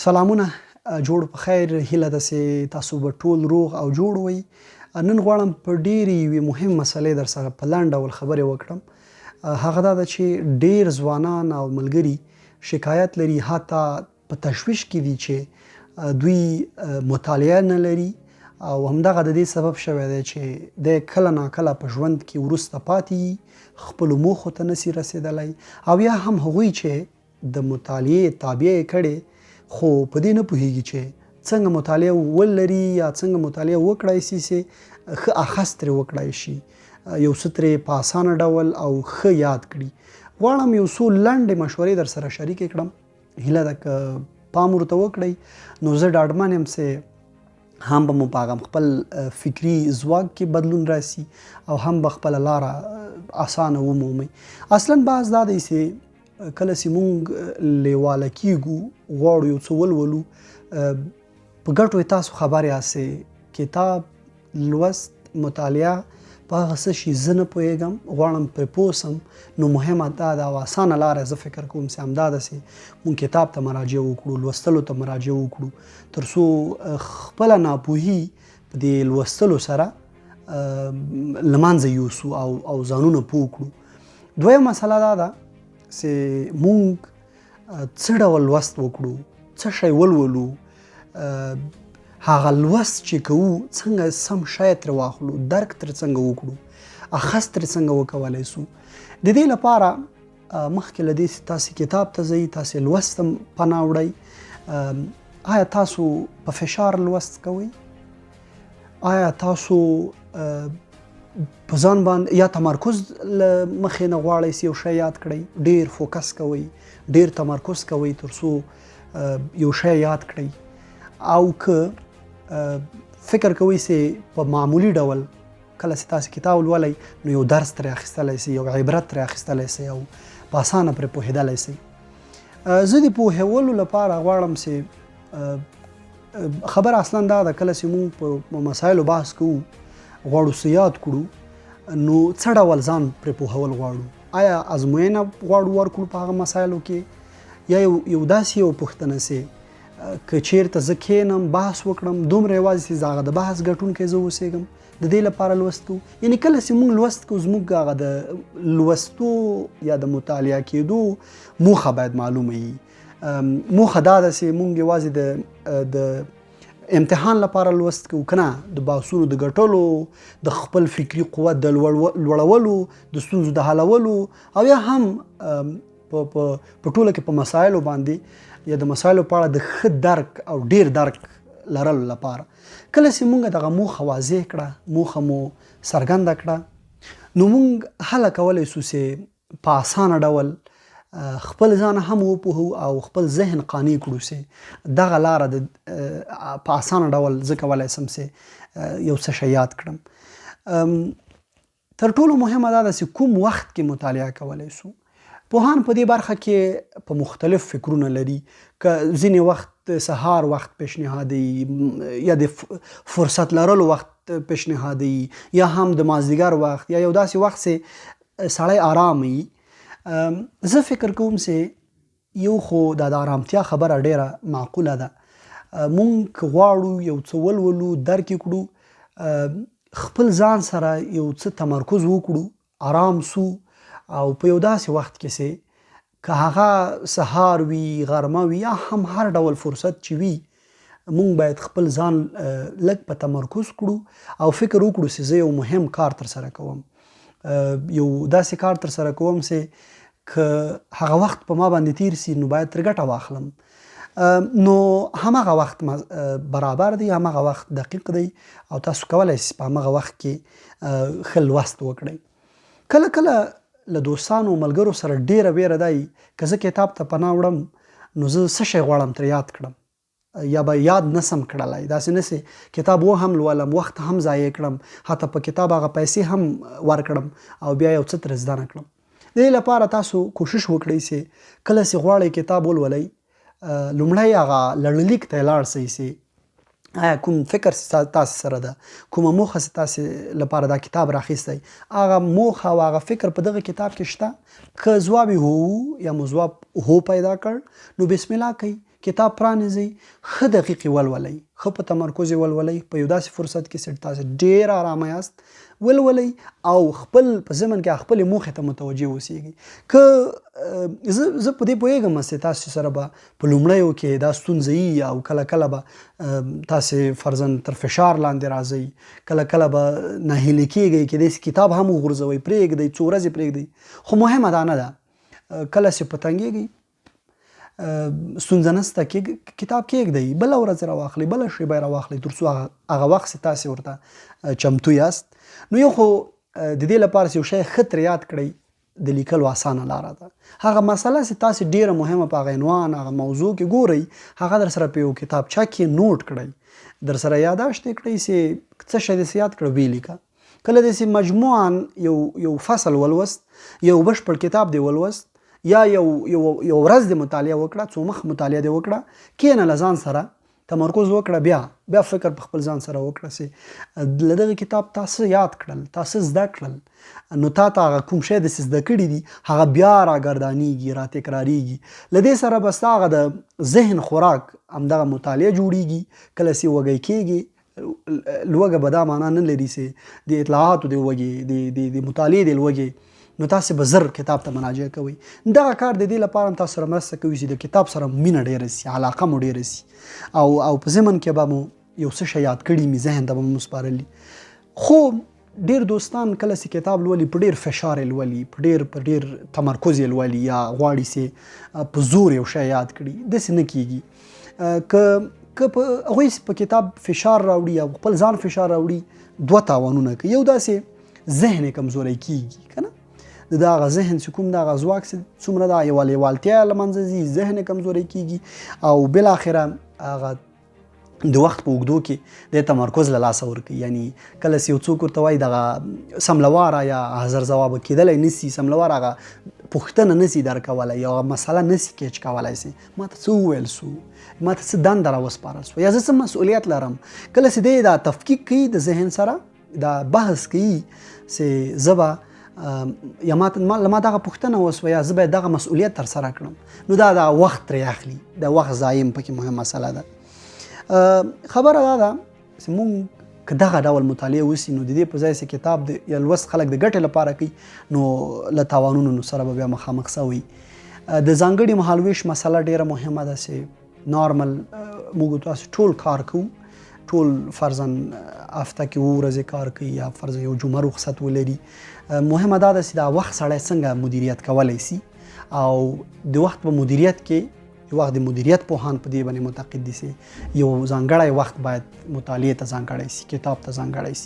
سلامونه جوړ په خیر هیله ده چې تاسو به ټول روغ او جوړ وئ. نن غواړم په ډېرې یوې مهم مسلې در سره په لنډ ډول خبرې وکړم. هغه دا ده چې ډېر ځوانان او ملګري شکایت لري، حتی په تشویش کې دي چې دوی مطالعه نه لري او همدغه د دې سبب شوی دی چې د کله ناکله په ژوند کې وروسته پاتې خپلو موخو ته نسي رسېدلی، او یا هم هغوی چې د مطالعې تابع یې کړې خو په دې نه پوهیږي چې څنګه مطالعه ولري یا څنګه مطالعه وکړای شي چې ښه اخذ ترې وکړای شي، یو څه ترې په اسانه ډول او ښه یاد کړي. غواړم یو څو لنډې مشورې در سره شریکې کړم. هیله ده که پام ورته وکړئ نو زه ډاډمن یم چې هم به مو په هغه خپل فکري ځواک کې بدلون راسي او هم به خپله لاره اسانه ومومئ. اصلا بعض دا دی چې کله چې مونږ لیواله کیږو، غواړو یو څه ولولو، په ګټو یې تاسو خبر یاست چې کتاب لوست مطالعه په هغه څه شي زه نه پوهېږم، غواړم پرې پوه سم. نو مهمه دا ده او اسانه لاره زه فکر کوم چې همدا ده چې مونږ کتاب ته مراجعه وکړو، لوستلو ته مراجعه وکړو، تر څو خپله ناپوهي په دې لوستلو سره له منځه یوسو او ځانونه پوه کړو. دویمه مسله دا ده چې مونږ څه ډول لوست وکړو، څه شی ولولو، هغه لوست چې کوو څنګه سم شی ترې واخلو، درک ترې څنګه وکړو، اخذ ترې څنګه وکولی سو. د دې لپاره مخکې له دې چې تاسې کتاب ته ځئ، تاسې لوست ته پناه وړئ. آیا تاسو په فشار لوست کوئ؟ آیا تاسو په ځان باندې یا تمرکز له مخې نه غواړئ چې یو شی یاد کړئ، ډېر فوکس کوئ، ډېر تمرکز کوئ تر څو یو شی یاد کړئ، او که فکر کوئ چې په معمولي ډول کله چې تاسې کتاب ولولئ نو یو درس ترې اخیستلی سئ، یو عبرت ترې اخیستلی سئ او په اسانه پرې پوهېدلی سئ. زه د پوهېدلو لپاره غواړم چې خبره اصلا دا ده کله چې مونږ په مسایلو بحث کوو، غواړو څه یاد کړو، نو څه ډول ځان پرې پوهول غواړو. آیا ازموینه غواړو ورکړو په هغه مسایلو کې، یا یو داسې یو پوښتنه چې که چیرته زه کښېنم بحث وکړم، دومره یوازې چې هغه د بحث ګټونکی زه اوسېږم، د دې لپاره لوست کوو. یعنې کله چې موږ لوست کوو زموږ هغه د لوستو یا د مطالعه کېدو موخه باید معلومه وي. موخه دا ده چې موږ یوازې د امتحان لپاره لوست کوو، که نه د بحثونو د ګټلو، د خپل فکري قوت د لوړولو، د ستونزو د حلولو، او یا هم په ټوله کې په مسایلو باندې یا د مسایلو په اړه د ښه درک او ډیر درک لرلو لپاره. کله چې موږ دغه موخه واضح کړه، موخه مو څرګنده کړه، نو موږ هله کولی سو چې په اسانه ډول خپل ځان هم وپوهو او خپل ذهن قانع کړو چې دغه لاره په اسانه ډول زه کولی سم چې یو څه شی یاد کړم. تر ټولو مهمه دا ده چې کوم وخت کې مطالعه کولی سو. پوهان په دې برخه کې په مختلف فکرونه لري، که ځینې وخت سهار وخت پیشنهادوي، یا د فرصت لرلو وخت پیشنهادوي، یا هم د مازدیګر وخت، یا یو داسې وخت چې سړی آرام وي. زه فکر کوم چې یو خو د آرامتیا خبره ډیره معقوله ده. مونږ که غواړو یو څه ولولو، درک یې کړو، خپل ځان سره یو څه تمرکز وکړو، آرام سو، او په یو داسې وخت کې چې که هغه سهار وي، غرمه وي، یا هم هر ډول فرصت چې وي، مونږ باید خپل ځان لږ په تمرکز کړو او فکر وکړو چې زه یو مهم کار تر سره کوم، یو داسې کار تر سره کوم چې که هغه وخت په ما باندې تیر سي نو باید تر ګټه واخلم. نو همغه وخت برابر دی، همغه وخت دقیق دی او تاسو کولی شئ په همغه وخت کې ښه لوست وکړئ. کله کله له دوستانو ملګرو سره ډیره ویره دی که زه کتاب ته پناه وړم نو زه څه شی غواړم ترې یاد کړم، یا به یاد نسم کړلی. داسې نه چې کتاب هم لولم، وخت هم ضایع کړم، حتی په کتاب هغه پیسې هم ورکړم او بیا یو څه ترې زده نه کړم. د دې لپاره تاسو کوشش وکړئ چې کله چې غواړئ کتاب ولولئ، لومړی هغه لړلیک ته یې لاړ شئ چې آیا کوم فکر تاسو سره ده، کومه موخه چې تاسو لپاره دا کتاب راخیستی، هغه موخه او هغه فکر په دغه کتاب کې شته؟ که ځواب هو یا مو ځواب هو پیدا کړ نو بسم الله کوئ، کتاب پرانیزئ، ښه دقیق ولولئ، ښه په تمرکز ولولئ، په یو داسې فرصت کې چې تاسو ډېر آرامه یاست ولولئ او خپل په ضمن کې خپل موخې ته متوجه اوسئ. که زه په دې پوهیږم چې تاسو سره به په لومړیو کې دا ستونزه وي او کله کله به تاسو فرضاً تر فشار لاندې راځئ، کله کله به ناهیلي کیږئ، کیدای شي کتاب هم وغورځوئ، پرېږدئ، څو ورځې پرېږدئ. خو مهمه دا نه ده، کله چې په تنګېږئ ستونزه نشته، کتاب کېږدئ، بله ورځ راواخلئ، بله شیبه یې راواخلئ، تر څو هغه وخت چې تاسې ورته چمتو یاست. نو یو خو د دې لپاره چې یو شی ښه ترې یاد کړئ د لیکلو اسانه لاره ده. هغه مسله چې تاسې ډېره مهمه په هغه عنوان هغه موضوع کې ګورئ، هغه در سره په یو کتابچه کې نوټ کړئ، در سره یاداشت یې کړئ چې څه شی داسې یاد کړه ویې لیکه. کله داسې مجموعاً یو فصل ولوست، یو بشپړ کتاب دی ولوست، یا یو ورځ د مطالعه وکړه، څو مخ مطالعه دې وکړه، کښېنه له ځان سره تمرکز وکړه، بیا فکر په خپل ځان سره وکړه چې له دغه کتاب تاسو یاد کړل، تاسو زده کړل، نو تا ته هغه کوم شی داسې زده کړي دي هغه بیا راګردانیږي، راتکراریږي. له دې سره به ستا هغه د ذهن خوراک همدغه مطالعه جوړیږي. کله چې وږی کېږي، لوږه به دا معنا نه لري چې د اطلاعاتو د وږې، د مطالعې د لوږې، نو تاسو به زر کتاب ته مراجعه کوئ. دغه کار د دې لپاره تاسو سره مرسته کوي چې د کتاب سره مینه ډېره سي، علاقه مو ډېره سي، او په ضمن کې به مو یو څه شی یاد کړي مي، ذهن ته به مو سپارلي. خو ډېر دوستان کله چې کتاب لولي په ډېر فشار یې لولي، په ډېر تمرکز یې لولي، یا غواړي چې په زور یو شی یاد کړي. داسې نه کېږي. که هغوی په کتاب فشار راوړي او خپل ځان فشار راوړي، دوه تاوانونه کوي. یو داسې ذهن یې کمزوری کېږي، که نه، د هغه ذهن چې کوم د هغه ځواک څومره ده، یوه لیوالتیا له منځه ځي، ذهن یې کمزوری کېږي، او بالاخره هغه د وخت په اوږدو کې د تمرکز له لاسه ورکوي. یعنی کله چې یو څوک ورته وایي دغه سملواره یا حاضر ځواب کېدلی نسي، سملوار هغه پوښتنه نسي درکولی، یا هغه مسله نسي کیچ کولی سي، ما ته څه وویل سو، ما ته څه دنده راوسپارل سوه، یا زه څه مسؤلیت لرم. کله چې دی دا تفکیک کوي د ذهن سره، دا بحث کوي چې زه به یا ما دغه پوښتنه وسوه، یا زه باید دغه مسؤلیت ترسره کړم، نو دا وخت ترې اخلي، د وخت ضایع پکې مهم مسله ده. خبره دا ده چې مونږ که دغه ډول مطالعه وسي، نو د دې په ځای چې کتاب یا لوست خلک د ګټې لپاره کوي، نو له تاوانونو سره به بیا مخامخ سوي. د ځانګړي مهالویش مسله ډېره مهمه ده چې نارمل موږ تاسو ټول کار کوو، ټول فرضاً هفته کې 2 ورځې کار کوي، یا فرضاً یو جمعه رخصت ولري. مهمه دا ده چې دا وخت سړی څنګه مدیریت کولی سي، او د وخت په مدیریت کې یو وخت د مدیریت پوهان په دې باندې معتقد دي چې یو ځانګړی وخت باید مطالعې ته ځانګړی سي، کتاب ته ځانګړی سي.